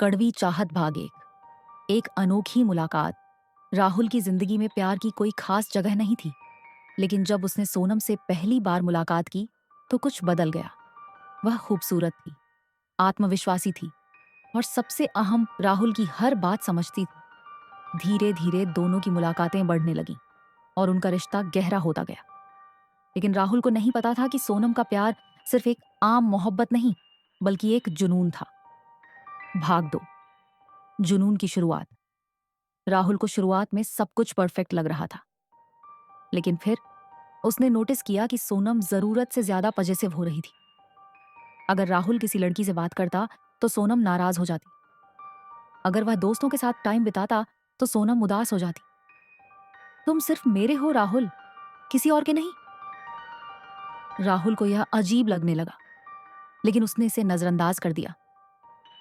कड़वी चाहत भाग एक अनोखी मुलाकात। राहुल की जिंदगी में प्यार की कोई खास जगह नहीं थी, लेकिन जब उसने सोनम से पहली बार मुलाकात की तो कुछ बदल गया। वह खूबसूरत थी, आत्मविश्वासी थी और सबसे अहम, राहुल की हर बात समझती थी। धीरे धीरे दोनों की मुलाकातें बढ़ने लगीं और उनका रिश्ता गहरा होता गया। लेकिन राहुल को नहीं पता था कि सोनम का प्यार सिर्फ एक आम मोहब्बत नहीं, बल्कि एक जुनून था। भाग दो, जुनून की शुरुआत। राहुल को शुरुआत में सब कुछ परफेक्ट लग रहा था, लेकिन फिर उसने नोटिस किया कि सोनम जरूरत से ज्यादा पजेसिव हो रही थी। अगर राहुल किसी लड़की से बात करता तो सोनम नाराज हो जाती। अगर वह दोस्तों के साथ टाइम बिताता तो सोनम उदास हो जाती। तुम सिर्फ मेरे हो राहुल, किसी और के नहीं। राहुल को यह अजीब लगने लगा, लेकिन उसने इसे नजरअंदाज कर दिया,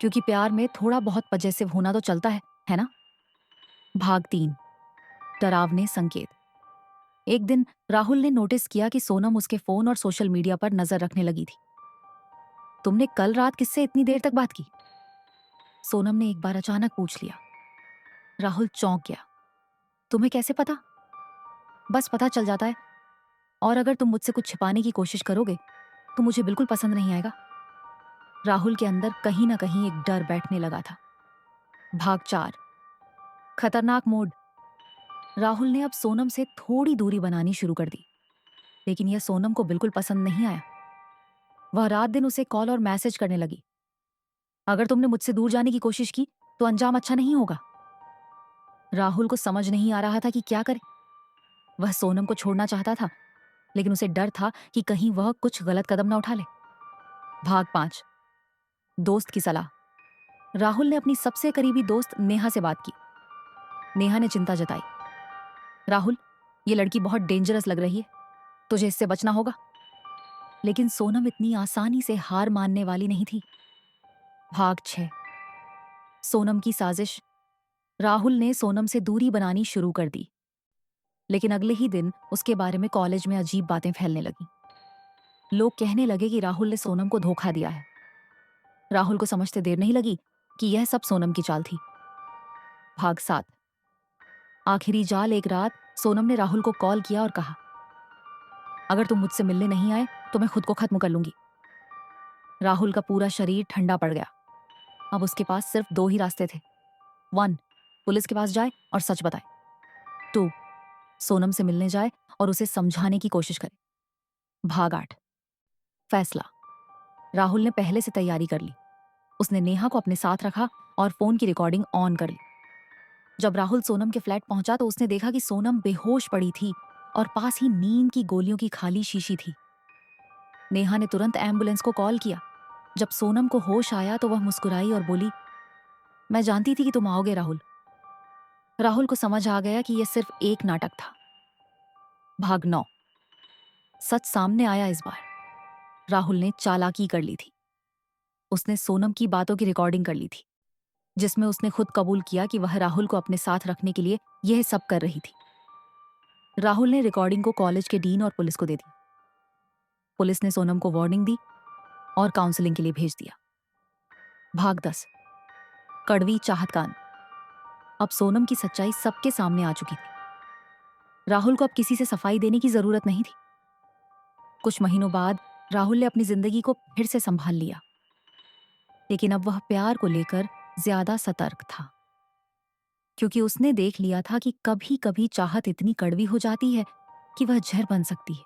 क्योंकि प्यार में थोड़ा बहुत पजेसिव होना तो चलता है ना। भाग 3, डरावने संकेत। एक दिन राहुल ने नोटिस किया कि सोनम उसके फोन और सोशल मीडिया पर नजर रखने लगी थी। तुमने कल रात किससे इतनी देर तक बात की? सोनम ने एक बार अचानक पूछ लिया। राहुल चौंक गया। तुम्हें कैसे पता? बस पता चल जाता है, और अगर तुम मुझसे कुछ छिपाने की कोशिश करोगे तो मुझे बिल्कुल पसंद नहीं आएगा। राहुल के अंदर कहीं ना कहीं एक डर बैठने लगा था। भाग 4, खतरनाक मोड। राहुल ने अब सोनम से थोड़ी दूरी बनानी शुरू कर दी, लेकिन यह सोनम को बिल्कुल पसंद नहीं आया। वह रात दिन उसे कॉल और मैसेज करने लगी। अगर तुमने मुझसे दूर जाने की कोशिश की तो अंजाम अच्छा नहीं होगा। राहुल को समझ नहीं आ रहा था कि क्या करे। वह सोनम को छोड़ना चाहता था, लेकिन उसे डर था कि कहीं वह कुछ गलत कदम ना उठा ले। भाग 5, दोस्त की सलाह। राहुल ने अपनी सबसे करीबी दोस्त नेहा से बात की। नेहा ने चिंता जताई। राहुल, ये लड़की बहुत डेंजरस लग रही है, तुझे इससे बचना होगा। लेकिन सोनम इतनी आसानी से हार मानने वाली नहीं थी। भाग 6, सोनम की साजिश। राहुल ने सोनम से दूरी बनानी शुरू कर दी, लेकिन अगले ही दिन उसके बारे में कॉलेज में अजीब बातें फैलने लगी। लोग कहने लगे कि राहुल ने सोनम को धोखा दिया है। राहुल को समझते देर नहीं लगी कि यह सब सोनम की चाल थी। भाग 7, आखिरी जाल। एक रात सोनम ने राहुल को कॉल किया और कहा, अगर तुम मुझसे मिलने नहीं आए तो मैं खुद को खत्म कर लूंगी। राहुल का पूरा शरीर ठंडा पड़ गया। अब उसके पास सिर्फ 2 ही रास्ते थे। 1, पुलिस के पास जाए और सच बताए। 2, सोनम से मिलने जाए और उसे समझाने की कोशिश करे। भाग 8, फैसला। राहुल ने पहले से तैयारी कर ली। उसने नेहा को अपने साथ रखा और फोन की रिकॉर्डिंग ऑन कर ली। जब राहुल सोनम के फ्लैट पहुंचा तो उसने देखा कि सोनम बेहोश पड़ी थी और पास ही नींद की गोलियों की खाली शीशी थी। नेहा ने तुरंत एम्बुलेंस को कॉल किया। जब सोनम को होश आया तो वह मुस्कुराई और बोली, मैं जानती थी कि तुम आओगे राहुल। राहुल को समझ आ गया कि यह सिर्फ एक नाटक था। भाग 9, सच सामने आया इस बार। राहुल ने चालाकी कर ली थी। उसने सोनम की बातों की रिकॉर्डिंग कर ली थी, जिसमें उसने खुद कबूल किया कि वह राहुल को अपने साथ रखने के लिए यह सब कर रही थी। राहुल ने रिकॉर्डिंग को कॉलेज के डीन और पुलिस को दे दी। पुलिस ने सोनम को वार्निंग दी और काउंसलिंग के लिए भेज दिया। भाग 10, कड़वी चाहत कांड। अब सोनम की सच्चाई सबके सामने आ चुकी थी। राहुल को अब किसी से सफाई देने की जरूरत नहीं थी। कुछ महीनों बाद राहुल ने अपनी जिंदगी को फिर से संभाल लिया, लेकिन अब वह प्यार को लेकर ज्यादा सतर्क था, क्योंकि उसने देख लिया था कि कभी कभी चाहत इतनी कड़वी हो जाती है कि वह जहर बन सकती है।